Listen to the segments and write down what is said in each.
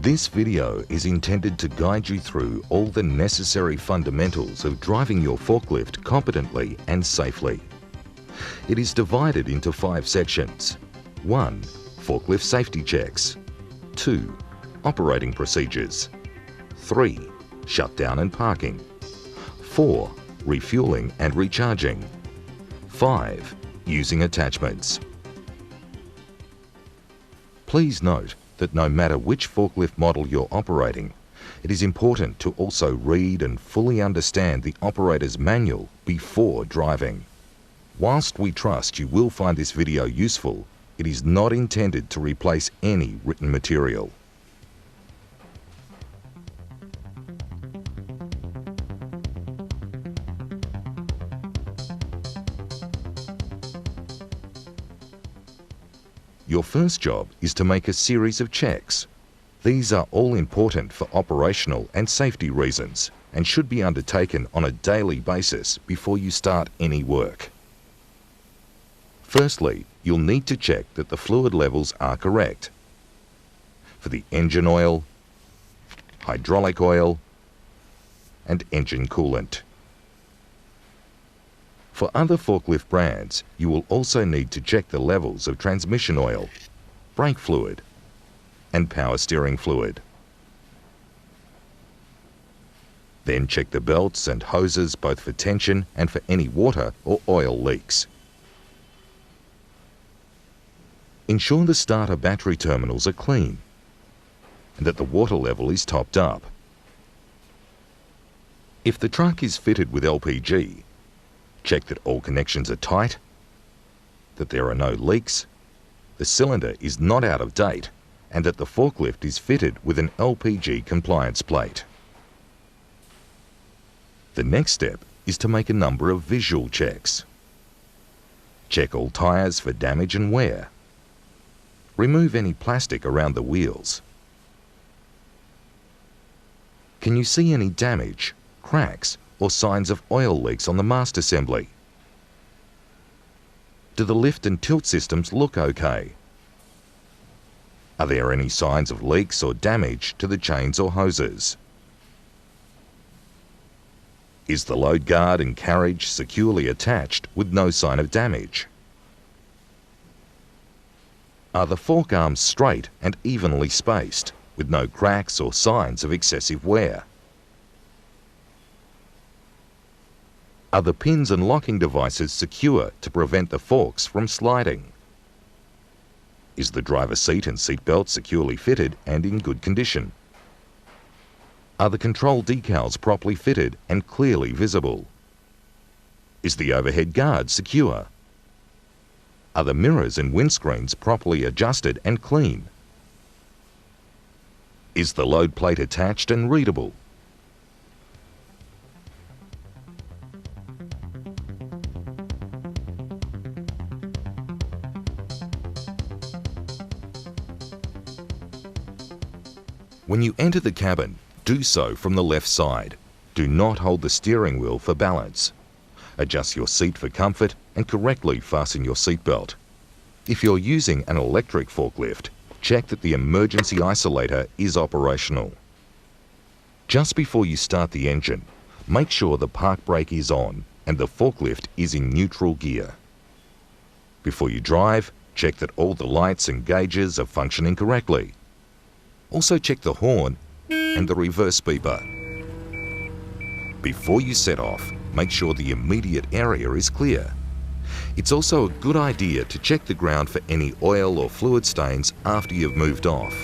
This video is intended to guide you through all the necessary fundamentals of driving your forklift competently and safely. It is divided into 5 sections. 1. Forklift safety checks. 2. Operating procedures. 3. Shutdown and parking. 4. Refueling and recharging. 5. Using attachments. Please note that no matter which forklift model you're operating, it is important to also read and fully understand the operator's manual before driving. Whilst we trust you will find this video useful, it is not intended to replace any written material. Your first job is to make a series of checks. These are all important for operational and safety reasons and should be undertaken on a daily basis before you start any work. Firstly, you'll need to check that the fluid levels are correct. For the engine oil, hydraulic oil, and engine coolant. For other forklift brands, you will also need to check the levels of transmission oil, brake fluid, and power steering fluid. Then check the belts and hoses both for tension and for any water or oil leaks. Ensure the starter battery terminals are clean and that the water level is topped up. If the truck is fitted with LPG, check that all connections are tight, that there are no leaks, the cylinder is not out of date, and that the forklift is fitted with an LPG compliance plate. The next step is to make a number of visual checks. Check all tyres for damage and wear. Remove any plastic around the wheels. Can you see any damage, cracks, or signs of oil leaks on the mast assembly? Do the lift and tilt systems look okay? Are there any signs of leaks or damage to the chains or hoses? Is the load guard and carriage securely attached with no sign of damage? Are the fork arms straight and evenly spaced with no cracks or signs of excessive wear? Are the pins and locking devices secure to prevent the forks from sliding? Is the driver's seat and seat belt securely fitted and in good condition? Are the control decals properly fitted and clearly visible? Is the overhead guard secure? Are the mirrors and windscreens properly adjusted and clean? Is the load plate attached and readable? When you enter the cabin, do so from the left side. Do not hold the steering wheel for balance. Adjust your seat for comfort and correctly fasten your seatbelt. If you're using an electric forklift, check that the emergency isolator is operational. Just before you start the engine, make sure the park brake is on and the forklift is in neutral gear. Before you drive, check that all the lights and gauges are functioning correctly. Also check the horn and the reverse beeper. Before you set off, make sure the immediate area is clear. It's also a good idea to check the ground for any oil or fluid stains after you've moved off.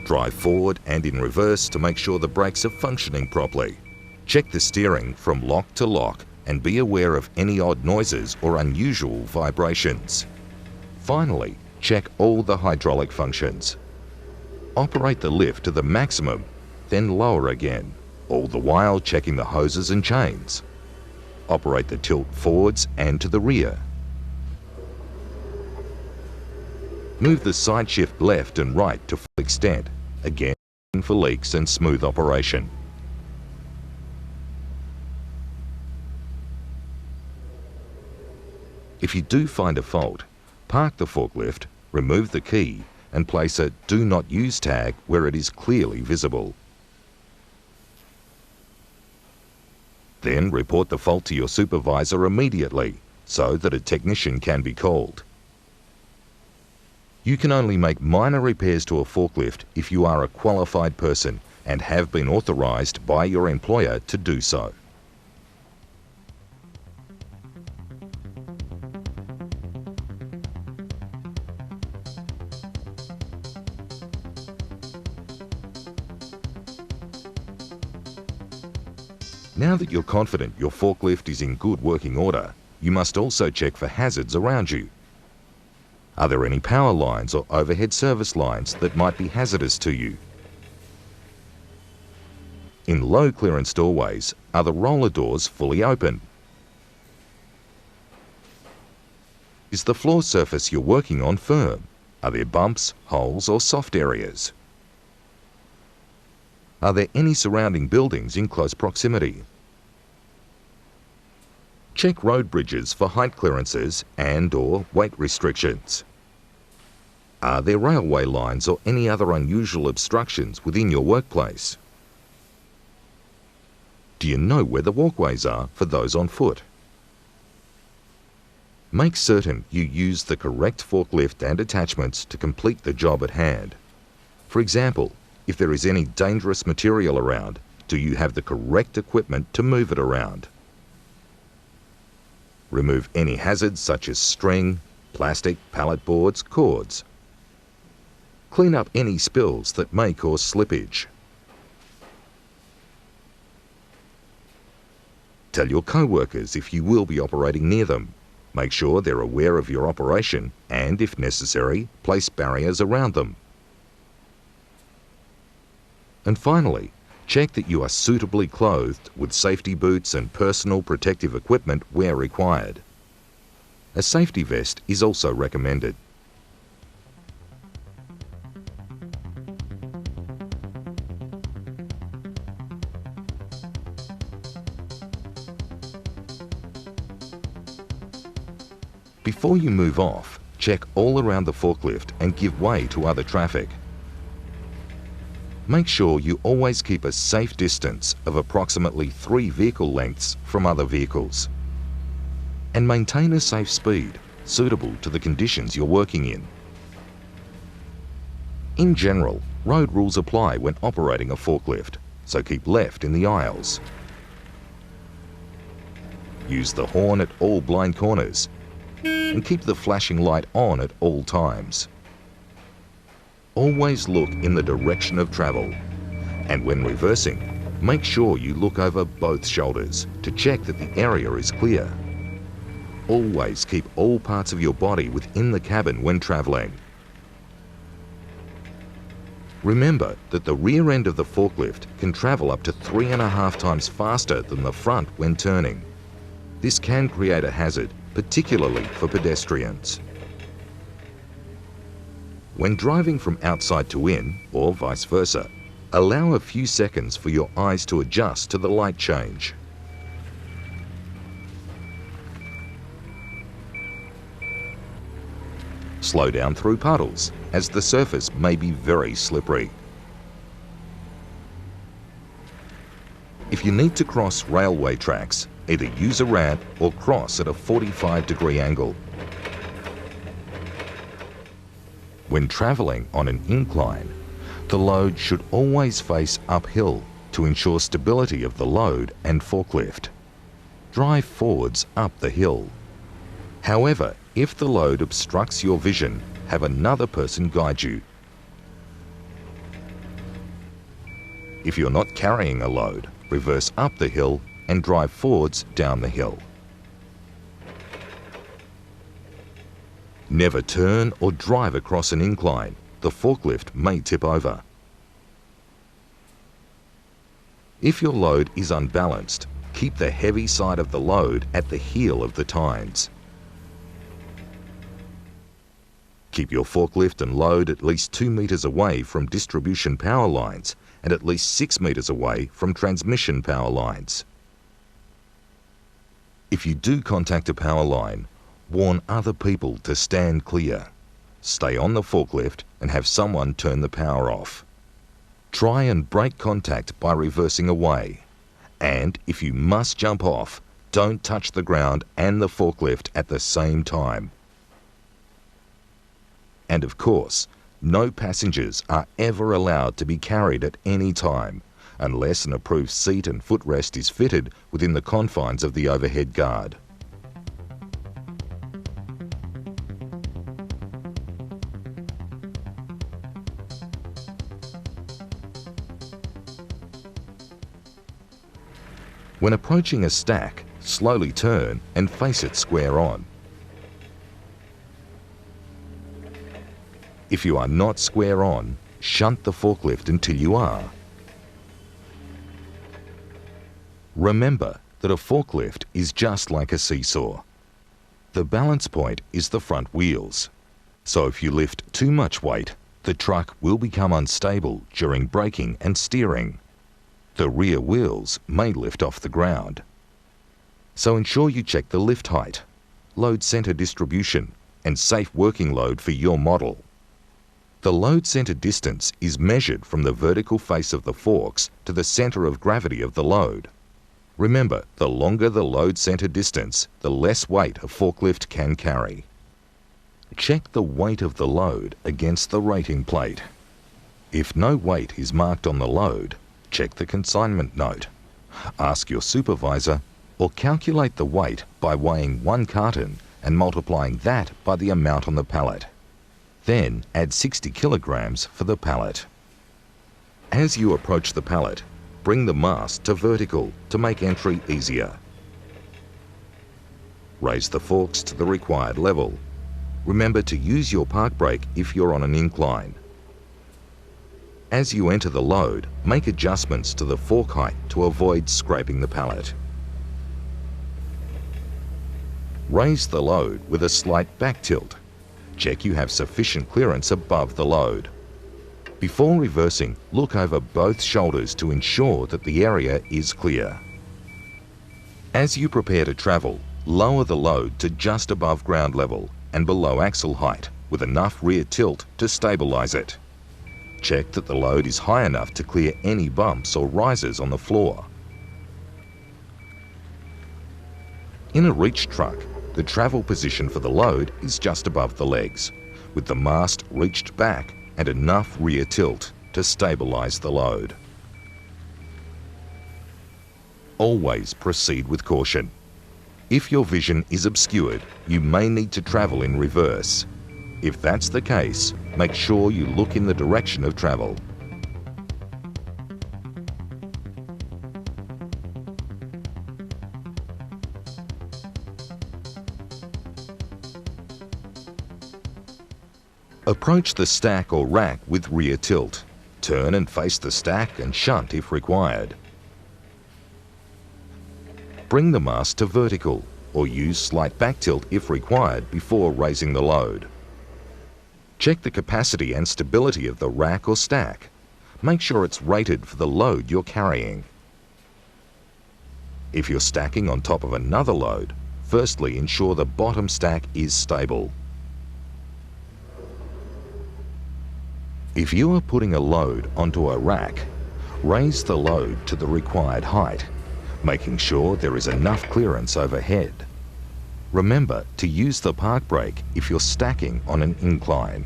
Drive forward and in reverse to make sure the brakes are functioning properly. Check the steering from lock to lock and be aware of any odd noises or unusual vibrations. Finally, check all the hydraulic functions. Operate the lift to the maximum, then lower again, all the while checking the hoses and chains. Operate the tilt forwards and to the rear. Move the side shift left and right to full extent, again for leaks and smooth operation. If you do find a fault, park the forklift, remove the key, and place a Do Not Use tag where it is clearly visible. Then report the fault to your supervisor immediately so that a technician can be called. You can only make minor repairs to a forklift if you are a qualified person and have been authorized by your employer to do so. Now that you're confident your forklift is in good working order, you must also check for hazards around you. Are there any power lines or overhead service lines that might be hazardous to you? In low clearance doorways, are the roller doors fully open? Is the floor surface you're working on firm? Are there bumps, holes or soft areas? Are there any surrounding buildings in close proximity? Check road bridges for height clearances and/or weight restrictions. Are there railway lines or any other unusual obstructions within your workplace? Do you know where the walkways are for those on foot? Make certain you use the correct forklift and attachments to complete the job at hand. For example, if there is any dangerous material around, do you have the correct equipment to move it around? Remove any hazards such as string, plastic, pallet boards, cords. Clean up any spills that may cause slippage. Tell your co-workers if you will be operating near them. Make sure they're aware of your operation and, if necessary, place barriers around them. And finally, check that you are suitably clothed with safety boots and personal protective equipment where required. A safety vest is also recommended. Before you move off, check all around the forklift and give way to other traffic. Make sure you always keep a safe distance of approximately 3 vehicle lengths from other vehicles. And maintain a safe speed suitable to the conditions you're working in. In general, road rules apply when operating a forklift, so keep left in the aisles. Use the horn at all blind corners and keep the flashing light on at all times. Always look in the direction of travel, and when reversing, make sure you look over both shoulders to check that the area is clear. Always keep all parts of your body within the cabin when traveling. Remember that the rear end of the forklift can travel up to 3.5 times faster than the front when turning. This can create a hazard, particularly for pedestrians. When driving from outside to in, or vice versa, allow a few seconds for your eyes to adjust to the light change. Slow down through puddles, as the surface may be very slippery. If you need to cross railway tracks, either use a ramp or cross at a 45-degree angle. When traveling on an incline, the load should always face uphill to ensure stability of the load and forklift. Drive forwards up the hill. However, if the load obstructs your vision, have another person guide you. If you're not carrying a load, reverse up the hill and drive forwards down the hill. Never turn or drive across an incline. The forklift may tip over. If your load is unbalanced, keep the heavy side of the load at the heel of the tines. Keep your forklift and load at least 2 meters away from distribution power lines and at least 6 meters away from transmission power lines. If you do contact a power line, warn other people to stand clear. stay on the forklift and have someone turn the power off. Try and break contact by reversing away. And if you must jump off, don't touch the ground and the forklift at the same time. And of course, no passengers are ever allowed to be carried at any time, unless an approved seat and footrest is fitted within the confines of the overhead guard. When approaching a stack, slowly turn and face it square on. If you are not square on, shunt the forklift until you are. Remember that a forklift is just like a seesaw. The balance point is the front wheels. So if you lift too much weight, the truck will become unstable during braking and steering. The rear wheels may lift off the ground. So ensure you check the lift height, load center distribution, and safe working load for your model. The load center distance is measured from the vertical face of the forks to the center of gravity of the load. Remember, the longer the load center distance, the less weight a forklift can carry. Check the weight of the load against the rating plate. If no weight is marked on the load, check the consignment note. Ask your supervisor or calculate the weight by weighing 1 carton and multiplying that by the amount on the pallet. Then add 60 kilograms for the pallet. As you approach the pallet, bring the mast to vertical to make entry easier. Raise the forks to the required level. Remember to use your park brake if you're on an incline. As you enter the load, make adjustments to the fork height to avoid scraping the pallet. Raise the load with a slight back tilt. Check you have sufficient clearance above the load. Before reversing, look over both shoulders to ensure that the area is clear. As you prepare to travel, lower the load to just above ground level and below axle height with enough rear tilt to stabilize it. Check that the load is high enough to clear any bumps or rises on the floor. In a reach truck, the travel position for the load is just above the legs, with the mast reached back and enough rear tilt to stabilize the load. Always proceed with caution. If your vision is obscured, you may need to travel in reverse. If that's the case, make sure you look in the direction of travel. Approach the stack or rack with rear tilt. Turn and face the stack and shunt if required. Bring the mast to vertical or use slight back tilt if required before raising the load. Check the capacity and stability of the rack or stack. Make sure it's rated for the load you're carrying. If you're stacking on top of another load, firstly ensure the bottom stack is stable. If you are putting a load onto a rack, raise the load to the required height, making sure there is enough clearance overhead. Remember to use the park brake if you're stacking on an incline.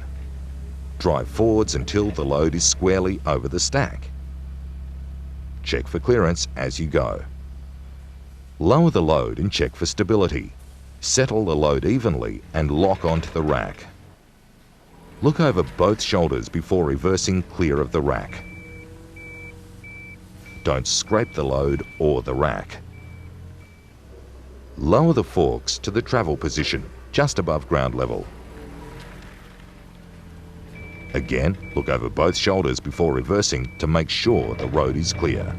Drive forwards until the load is squarely over the stack. Check for clearance as you go. Lower the load and check for stability. Settle the load evenly and lock onto the rack. Look over both shoulders before reversing clear of the rack. Don't scrape the load or the rack. Lower the forks to the travel position, just above ground level. Again, look over both shoulders before reversing to make sure the road is clear.